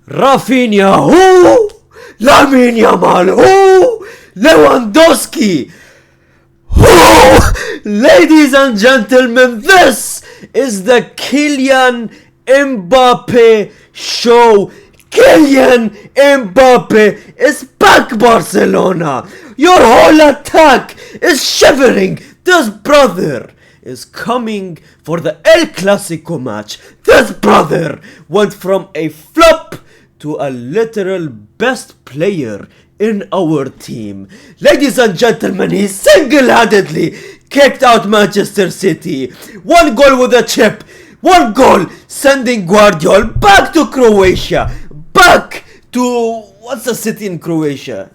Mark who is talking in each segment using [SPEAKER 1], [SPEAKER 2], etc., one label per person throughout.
[SPEAKER 1] Rafinha, who? Lamine Yamal, who? Lewandowski, who? Ladies and gentlemen, this is the Kylian Mbappe show. Kylian Mbappe is back, Barcelona. Your whole attack is shivering. This brother is coming for the El Clasico match. This brother went from a flop to a literal best player in our team. Ladies and gentlemen, he single-handedly kicked out Manchester City. One goal with a chip. One goal sending Guardiola back to Croatia. Back to... what's the city in Croatia?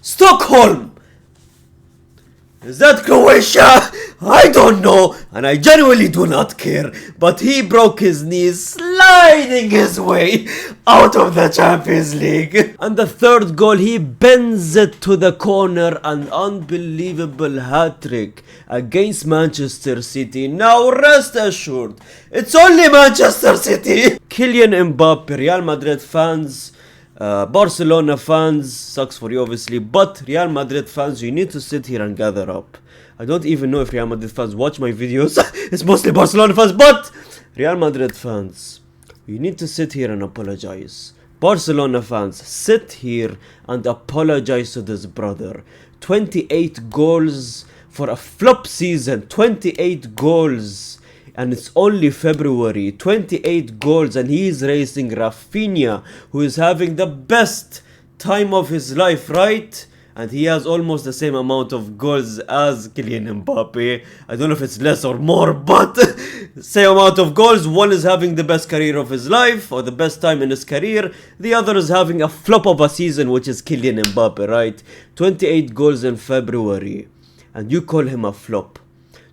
[SPEAKER 1] Stockholm. Is that Croatia? I don't know, and I genuinely do not care. But he broke his knees sliding his way out of the Champions League. And the third goal, he bends it to the corner. An unbelievable hat-trick against Manchester City. Now rest assured, it's only Manchester City. Kylian Mbappe, Real Madrid fans, Barcelona fans, sucks for you obviously, but Real Madrid fans, you need to sit here and gather up. I don't even know if Real Madrid fans watch my videos. It's mostly Barcelona fans, but Real Madrid fans, you need to sit here and apologize. Barcelona fans, sit here and apologize to this brother. 28 goals for a flop season. 28 goals. And it's only February. 28 goals, and he's racing Rafinha, who is having the best time of his life, right? And he has almost the same amount of goals as Kylian Mbappe. I don't know if it's less or more, but same amount of goals. One is having the best career of his life, or the best time in his career. The other is having a flop of a season, which is Kylian Mbappe, right? 28 goals in February, and you call him a flop.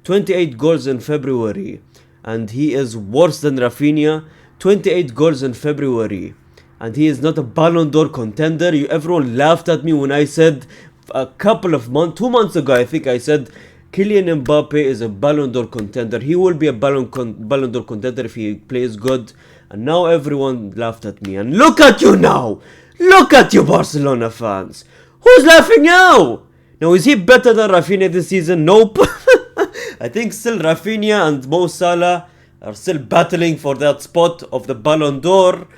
[SPEAKER 1] 28 goals in February, and he is worse than Rafinha. 28 goals in February, and he is not a Ballon d'Or contender. Everyone laughed at me when I said a couple of months, 2 months ago, I think I said Kylian Mbappe is a Ballon d'Or contender. He will be a Ballon d'Or contender if he plays good. And now everyone laughed at me. And look at you now. Look at you, Barcelona fans. Who's laughing now? Now, is he better than Rafinha this season? Nope. I think still Rafinha and Mo Salah are still battling for that spot of the Ballon d'Or.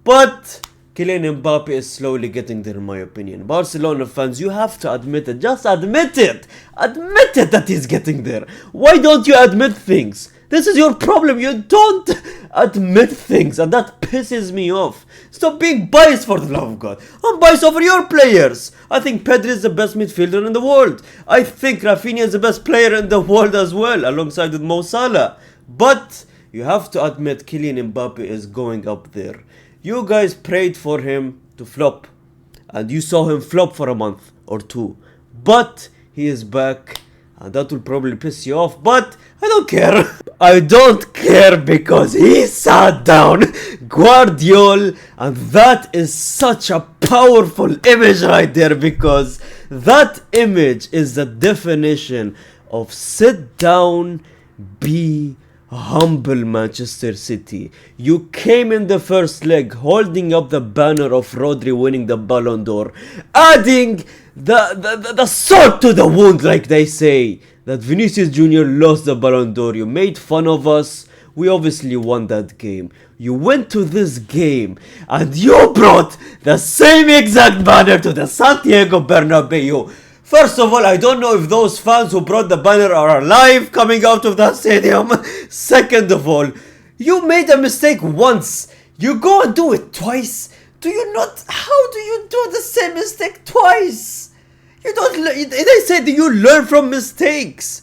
[SPEAKER 1] But Kylian Mbappe is slowly getting there, in my opinion. Barcelona fans, you have to admit it. Just admit it. Admit it that he's getting there. Why don't you admit things? This is your problem. You don't admit things, and that pisses me off. Stop being biased, for the love of God. I'm biased over your players. I think Pedri is the best midfielder in the world. I think Rafinha is the best player in the world as well, alongside with Mo Salah. But you have to admit Kylian Mbappe is going up there. You guys prayed for him to flop, and you saw him flop for a month or two. But he is back, and that will probably piss you off, but I don't care. I don't care because he sat down Guardiola, and that is such a powerful image right there, because that image is the definition of sit down, be humble Manchester City. You came in the first leg holding up the banner of Rodri winning the Ballon d'Or, adding the salt to the wound, like they say, that Vinicius Jr. lost the Ballon d'Or. You made fun of us. We obviously won that game. You went to this game and you brought the same exact banner to the Santiago Bernabeu. First of all, I don't know if those fans who brought the banner are alive coming out of that stadium. Second of all, you made a mistake once. You go and do it twice. Do you not? How do you do the same mistake twice? You don't. They say that you learn from mistakes.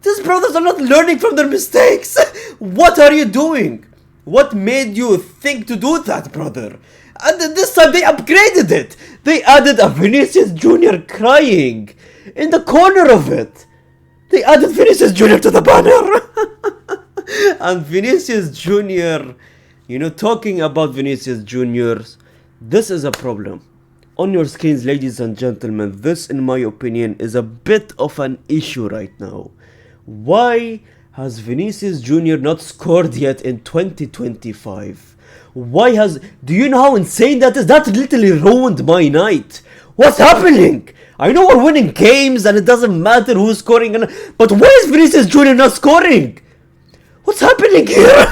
[SPEAKER 1] These brothers are not learning from their mistakes. What are you doing? What made you think to do that, brother? And this time they upgraded it. They added a Vinicius Jr. crying in the corner of it. They added Vinicius Jr. to the banner. And Vinicius Jr., you know, talking about Vinicius Jr., this is a problem. On your screens, ladies and gentlemen, this, in my opinion, is a bit of an issue right now. Why has Vinicius Jr. not scored yet in 2025? Do you know how insane that is? That literally ruined my night. What's happening? I know we're winning games and it doesn't matter who's scoring, but why is Vinicius Jr. not scoring? What's happening here?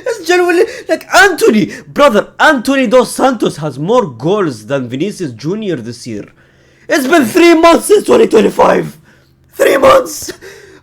[SPEAKER 1] It's genuinely like Anthony Dos Santos has more goals than Vinicius Jr. this year. It's been 3 months since 2025. 3 months!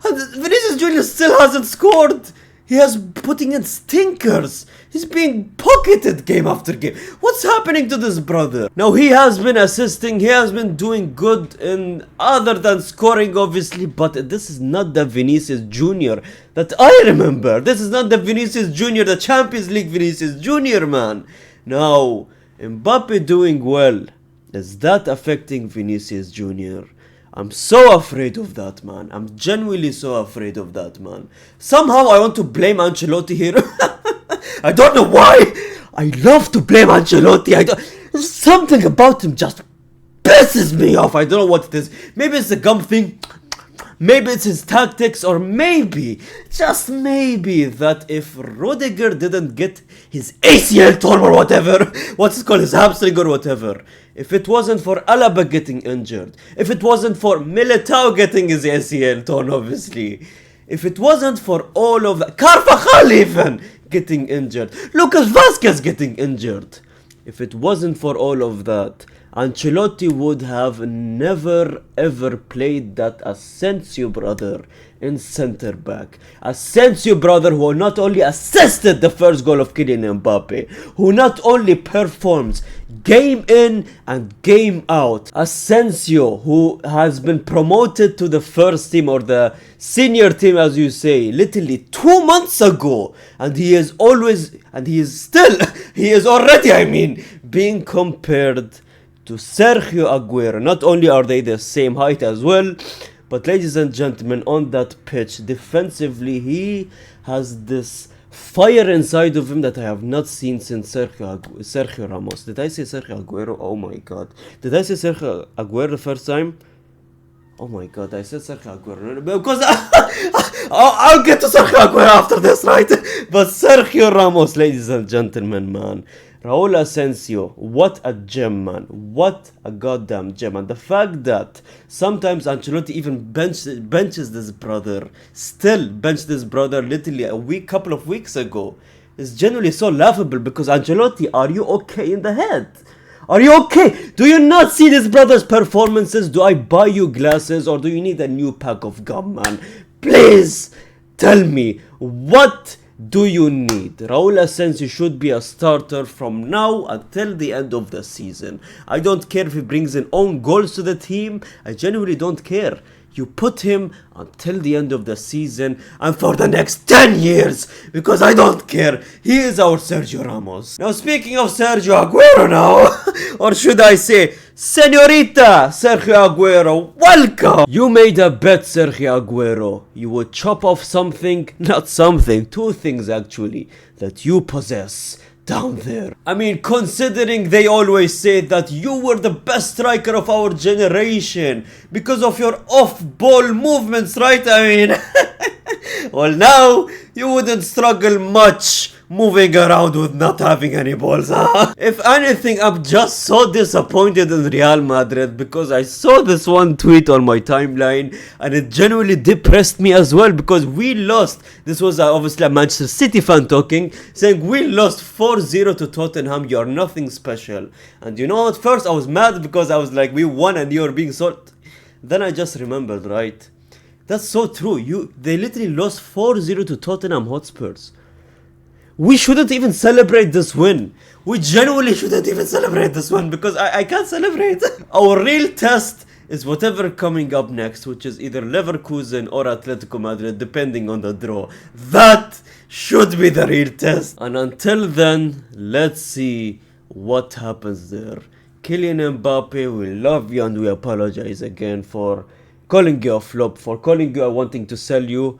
[SPEAKER 1] And Vinicius Jr. still hasn't scored. He has putting in stinkers. He's being pocketed game after game. What's happening to this brother? Now he has been assisting. He has been doing good in other than scoring obviously. But this is not the Vinicius Jr. that I remember. This is not the Vinicius Jr. the Champions League Vinicius Jr. man. Now Mbappe doing well. Is that affecting Vinicius Jr.? I'm so afraid of that, man. I'm genuinely so afraid of that, man. Somehow I want to blame Ancelotti here. I don't know why. I love to blame Ancelotti. Something about him just pisses me off. I don't know what it is. Maybe it's the gum thing. Maybe it's his tactics, or maybe, just maybe, that if Rudiger didn't get his ACL torn or whatever, what's it called, his hamstring or whatever, if it wasn't for Alaba getting injured, if it wasn't for Militao getting his ACL torn obviously, if it wasn't for all of that, Carvajal even getting injured, Lucas Vazquez getting injured, if it wasn't for all of that, Ancelotti would have never ever played that Asensio brother in centre back. Asensio brother who not only assisted the first goal of Kylian Mbappe, who not only performs game in and game out. Asensio who has been promoted to the first team, or the senior team as you say, literally 2 months ago, and he is already being compared to Sergio Aguero. Not only are they the same height as well, but ladies and gentlemen, on that pitch defensively he has this fire inside of him that I have not seen since Sergio Ramos. Did I say Sergio Aguero? Oh my god. Did I say Sergio Aguero the first time? Oh my god, I said Sergio Aguero because I'll get to Sergio Aguero after this, right? But Sergio Ramos, ladies and gentlemen, man. Raul Asensio, what a gem, man. What a goddamn gem. And the fact that sometimes Ancelotti even benches this brother, still benched this brother literally couple of weeks ago, is genuinely so laughable, because Ancelotti, are you okay in the head? Are you okay? Do you not see this brother's performances? Do I buy you glasses, or do you need a new pack of gum, man? Please tell me, what do you need? Raul Asensio should be a starter from now until the end of the season. I don't care if he brings in own goals to the team. I genuinely don't care. You put him until the end of the season and for the next 10 years, because I don't care. He is our Sergio Ramos. Now speaking of Sergio Aguero now, or should I say Señorita Sergio Aguero, welcome! You made a bet, Sergio Aguero. You would chop off something, not something, two things actually, that you possess down there. I mean, considering they always say that you were the best striker of our generation because of your off-ball movements, right? I mean, well, now you wouldn't struggle much moving around with not having any balls, huh? If anything, I'm just so disappointed in Real Madrid, because I saw this one tweet on my timeline and it genuinely depressed me as well, because we lost. This was obviously a Manchester City fan talking, saying we lost 4-0 to Tottenham, you're nothing special. And you know, at first I was mad because I was like, we won and you're being so... Then I just remembered, right? That's so true. They literally lost 4-0 to Tottenham Hotspurs. We shouldn't even celebrate this win. We genuinely shouldn't even celebrate this win, because I can't celebrate. Our real test is whatever coming up next, which is either Leverkusen or Atletico Madrid, depending on the draw. That should be the real test. And until then, let's see what happens there. Kylian Mbappe, we love you and we apologize again for calling you a flop, for calling you a wanting to sell you,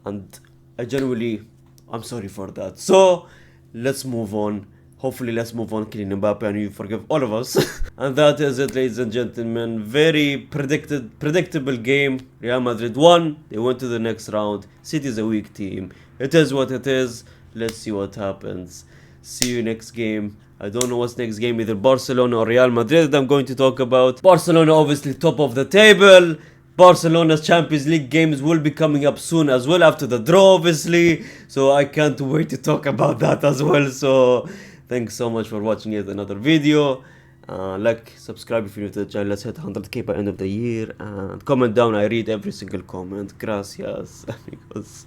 [SPEAKER 1] and I'm sorry for that. So let's move on. Hopefully let's move on, Kylian Mbappe, and you forgive all of us. And that is it, ladies and gentlemen. Very predictable game. Real Madrid won. They went to the next round. City is a weak team. It is what it is. Let's see what happens. See you next game. I don't know what's next game, either Barcelona or Real Madrid that I'm going to talk about. Barcelona obviously top of the table. Barcelona's Champions League games will be coming up soon as well after the draw, obviously. So I can't wait to talk about that as well. So thanks so much for watching yet another video. Like, subscribe if you're new to the channel. Let's hit 100k by end of the year. And comment down. I read every single comment. Gracias, amigos.